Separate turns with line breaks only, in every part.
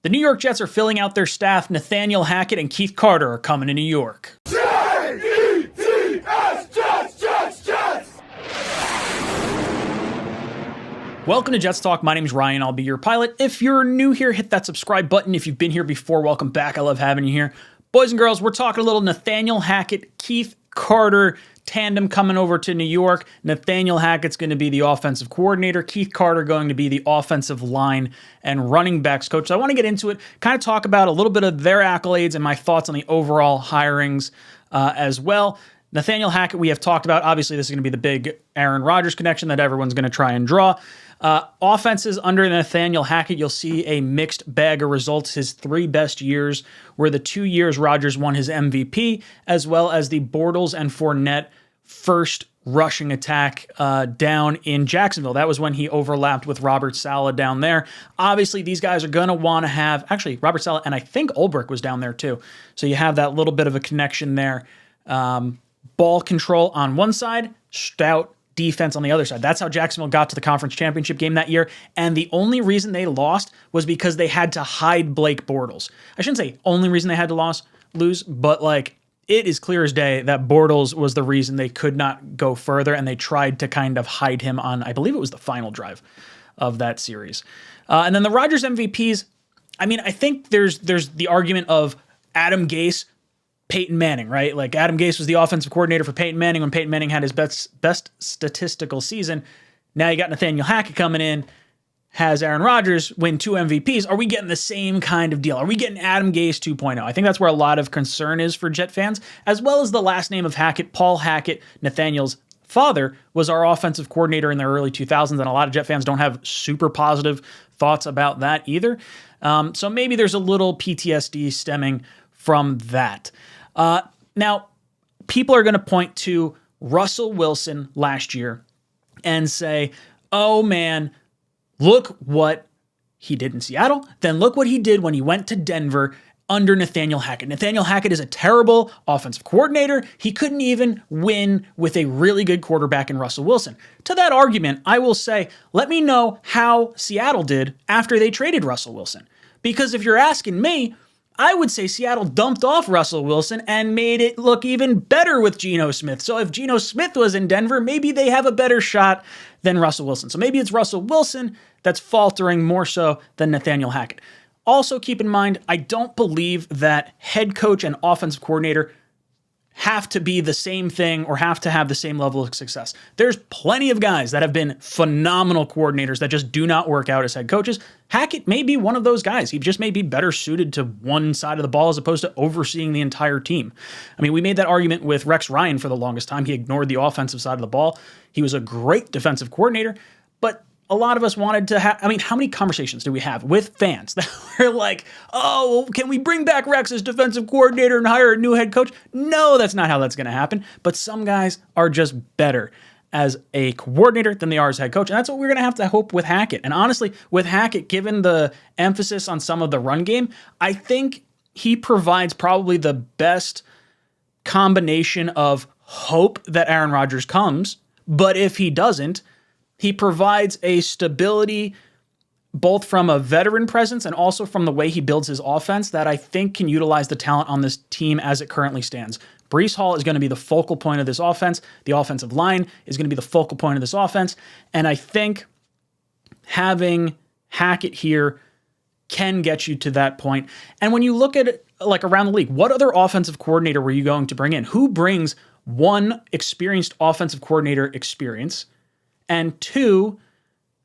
The New York Jets are filling out their staff. Nathaniel Hackett and Keith Carter are coming to New York. J-E-T-S, Jets, Jets, Jets! Welcome to Jets Talk. My name is Ryan. I'll be your pilot. If you're new here, hit that subscribe button. If you've been here before, welcome back. I love having you here. Boys and girls, we're talking a little Nathaniel Hackett, Keith Carter tandem coming over to New York. Nathaniel Hackett's going to be the offensive coordinator. Keith Carter going to be the offensive line and running backs coach. So I want to get into it, kind of talk about a little bit of their accolades and my thoughts on the overall hirings as well. Nathaniel Hackett, we have talked about. Obviously, this is going to be the big Aaron Rodgers connection that everyone's going to try and draw. Offenses under Nathaniel Hackett, you'll see a mixed bag of results. His 3 best years were the 2 years Rodgers won his MVP, as well as the Bortles and Fournette first rushing attack down in Jacksonville. That was when he overlapped with Robert Saleh down there. Obviously, these guys are going to want to have, actually, Robert Saleh, and I think Ulbrich was down there too. So you have that little bit of a connection there. Ball control on one side, stout defense on the other side. That's how Jacksonville got to the conference championship game that year. And the only reason they lost was because they had to hide Blake Bortles. I shouldn't say only reason they had to lose, but like it is clear as day that Bortles was the reason they could not go further. And they tried to kind of hide him on, I believe it was the final drive of that series. And then the Rodgers MVPs, I mean, I think there's the argument of Adam Gase, Peyton Manning, right? Like Adam Gase was the offensive coordinator for Peyton Manning when Peyton Manning had his best statistical season. Now you got Nathaniel Hackett coming in, has Aaron Rodgers win 2 MVPs. Are we getting the same kind of deal? Are we getting Adam Gase 2.0? I think that's where a lot of concern is for Jet fans, as well as the last name of Hackett. Paul Hackett, Nathaniel's father, was our offensive coordinator in the early 2000s, and a lot of Jet fans don't have super positive thoughts about that either. So maybe there's a little PTSD stemming from that. Now, people are going to point to Russell Wilson last year and say, oh man, look what he did in Seattle. Then look what he did when he went to Denver under Nathaniel Hackett. Nathaniel Hackett is a terrible offensive coordinator. He couldn't even win with a really good quarterback in Russell Wilson. To that argument, I will say, let me know how Seattle did after they traded Russell Wilson. Because if you're asking me, I would say Seattle dumped off Russell Wilson and made it look even better with Geno Smith. So if Geno Smith was in Denver, maybe they have a better shot than Russell Wilson. So maybe it's Russell Wilson that's faltering more so than Nathaniel Hackett. Also keep in mind, I don't believe that head coach and offensive coordinator have to be the same thing or have to have the same level of success. There's plenty of guys that have been phenomenal coordinators that just do not work out as head coaches. Hackett may be one of those guys. He just may be better suited to one side of the ball as opposed to overseeing the entire team. I mean, we made that argument with Rex Ryan for the longest time. He ignored the offensive side of the ball. He was a great defensive coordinator, but a lot of us wanted to have, I mean, how many conversations do we have with fans that were like, oh, can we bring back Rex as defensive coordinator and hire a new head coach? No, that's not how that's going to happen. But some guys are just better as a coordinator than they are as head coach. And that's what we're going to hope with Hackett. And honestly, with Hackett, given the emphasis on some of the run game, I think he provides probably the best combination of hope that Aaron Rodgers comes. But if he doesn't, he provides a stability both from a veteran presence and also from the way he builds his offense that I think can utilize the talent on this team as it currently stands. Breece Hall is going to be the focal point of this offense. The offensive line is going to be the focal point of this offense. And I think having Hackett here can get you to that point. And when you look at it like around the league, what other offensive coordinator were you going to bring in? Who brings one, experienced offensive coordinator experience, and 2,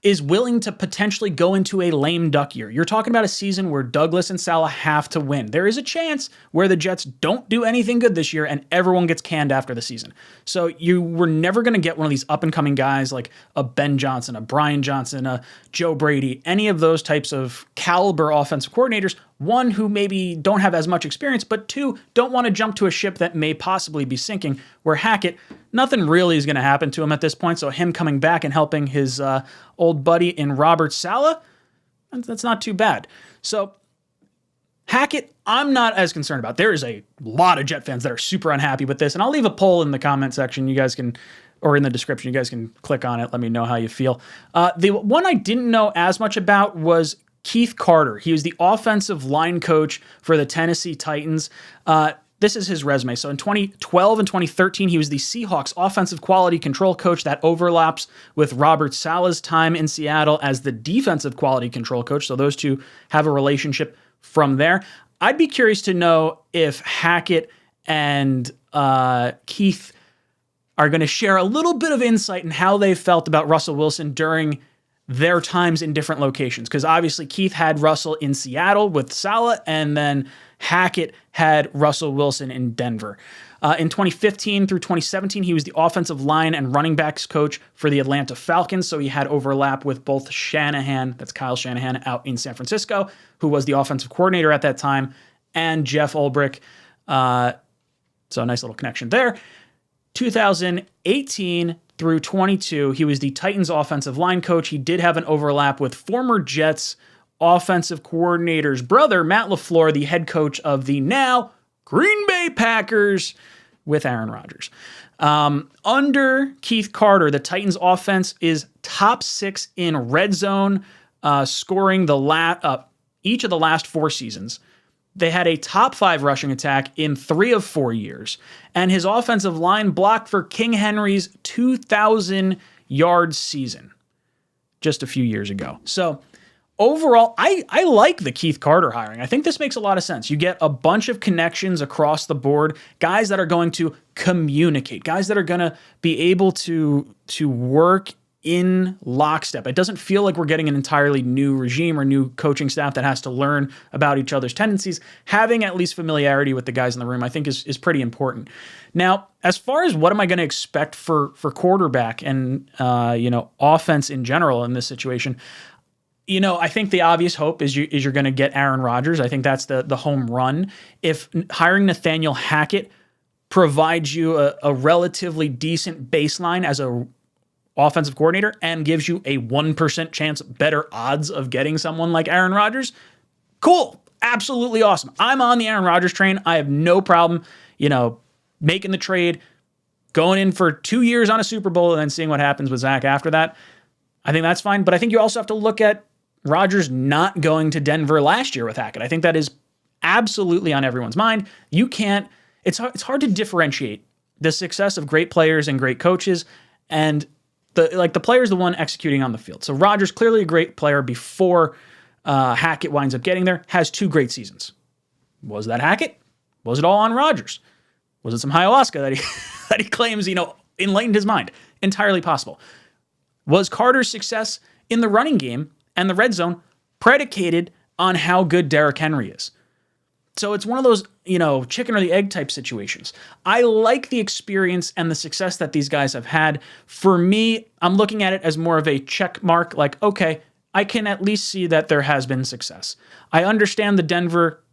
is willing to potentially go into a lame duck year? You're talking about a season where Douglas and Saleh have to win. There is a chance where the Jets don't do anything good this year and everyone gets canned after the season. So you were never going to get one of these up-and-coming guys like a Ben Johnson, a Brian Johnson, a Joe Brady, any of those types of caliber offensive coordinators. One, who maybe don't have as much experience, but 2, don't want to jump to a ship that may possibly be sinking, where Hackett, nothing really is going to happen to him at this point. So him coming back and helping his old buddy in Robert Saleh, that's not too bad. So Hackett, I'm not as concerned about. There is a lot of Jet fans that are super unhappy with this, and I'll leave a poll in the comment section. You guys can, or in the description, you guys can click on it. Let me know how you feel. The one I didn't know as much about was Keith Carter. He was the offensive line coach for the Tennessee Titans. This is his resume. So in 2012 and 2013, he was the Seahawks offensive quality control coach. That overlaps with Robert Saleh's time in Seattle as the defensive quality control coach. So those two have a relationship from there. I'd be curious to know if Hackett and Keith are going to share a little bit of insight in how they felt about Russell Wilson during their times in different locations. Because obviously Keith had Russell in Seattle with Saleh, and then Hackett had Russell Wilson in Denver. In 2015 through 2017, he was the offensive line and running backs coach for the Atlanta Falcons. So he had overlap with both Shanahan, that's Kyle Shanahan out in San Francisco, who was the offensive coordinator at that time, and Jeff Ulbrich. So a nice little connection there. 2018 through 22, he was the Titans offensive line coach. He did have an overlap with former Jets offensive coordinator's brother, Matt LaFleur, the head coach of the now Green Bay Packers with Aaron Rodgers. Under Keith Carter, the Titans offense is top 6 in red zone, scoring each of the last 4 seasons. They had a top 5 rushing attack in 3 of 4 years. And his offensive line blocked for King Henry's 2,000-yard season just a few years ago. So overall, I like the Keith Carter hiring. I think this makes a lot of sense. You get a bunch of connections across the board, guys that are going to communicate, guys that are going to be able to work in lockstep. It doesn't feel like we're getting an entirely new regime or new coaching staff that has to learn about each other's tendencies. Having at least familiarity with the guys in the room, I think is pretty important. Now, as far as what am I going to expect for quarterback and offense in general in this situation, I think the obvious hope is you're going to get Aaron Rodgers. I think that's the home run. If hiring Nathaniel Hackett provides you a relatively decent baseline as a offensive coordinator and gives you a 1% chance better odds of getting someone like Aaron Rodgers, cool. Absolutely awesome. I'm on the Aaron Rodgers train. I have no problem, making the trade, going in for 2 years on a Super Bowl and then seeing what happens with Zach after that. I think that's fine. But I think you also have to look at Rodgers not going to Denver last year with Hackett. I think that is absolutely on everyone's mind. It's hard to differentiate the success of great players and great coaches and the player's the one executing on the field. So Rodgers, clearly a great player before Hackett winds up getting there, has 2 great seasons. Was that Hackett? Was it all on Rodgers? Was it some ayahuasca that he claims, enlightened his mind? Entirely possible. Was Carter's success in the running game and the red zone predicated on how good Derrick Henry is? So it's one of those, chicken or the egg type situations. I like the experience and the success that these guys have had. For me, I'm looking at it as more of a check mark, like, okay, I can at least see that there has been success. I understand the Denver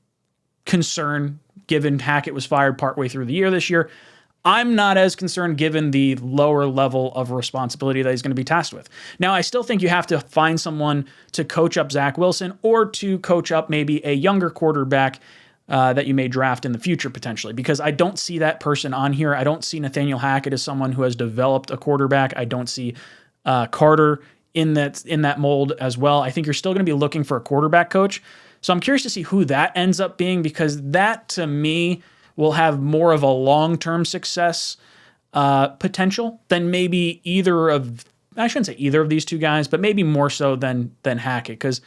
concern, given Hackett was fired partway through the year this year. I'm not as concerned given the lower level of responsibility that he's going to be tasked with. Now, I still think you have to find someone to coach up Zach Wilson or to coach up maybe a younger quarterback that you may draft in the future potentially, because I don't see that person on here. I don't see Nathaniel Hackett as someone who has developed a quarterback. I don't see Carter in that mold as well. I think you're still going to be looking for a quarterback coach. So I'm curious to see who that ends up being, because that to me will have more of a long-term success potential than maybe I shouldn't say either of these two guys, but maybe more so than Hackett, because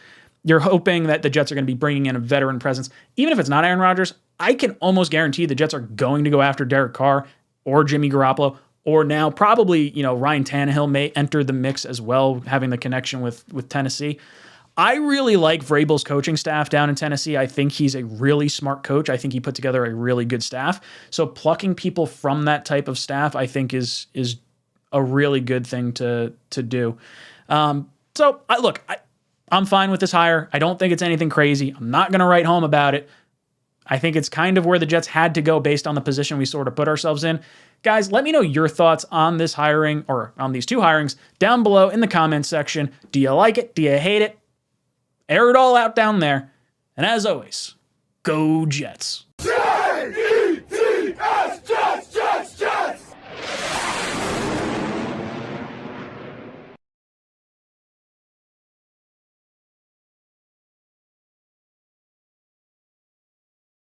you're hoping that the Jets are going to be bringing in a veteran presence. Even if it's not Aaron Rodgers, I can almost guarantee the Jets are going to go after Derek Carr or Jimmy Garoppolo, or now probably, Ryan Tannehill may enter the mix as well, having the connection with Tennessee. I really like Vrabel's coaching staff down in Tennessee. I think he's a really smart coach. I think he put together a really good staff. So plucking people from that type of staff, I think is a really good thing to do. I'm fine with this hire. I don't think it's anything crazy. I'm not going to write home about it. I think it's kind of where the Jets had to go based on the position we sort of put ourselves in. Guys, let me know your thoughts on this hiring or on these 2 hirings down below in the comments section. Do you like it? Do you hate it? Air it all out down there. And as always, go Jets.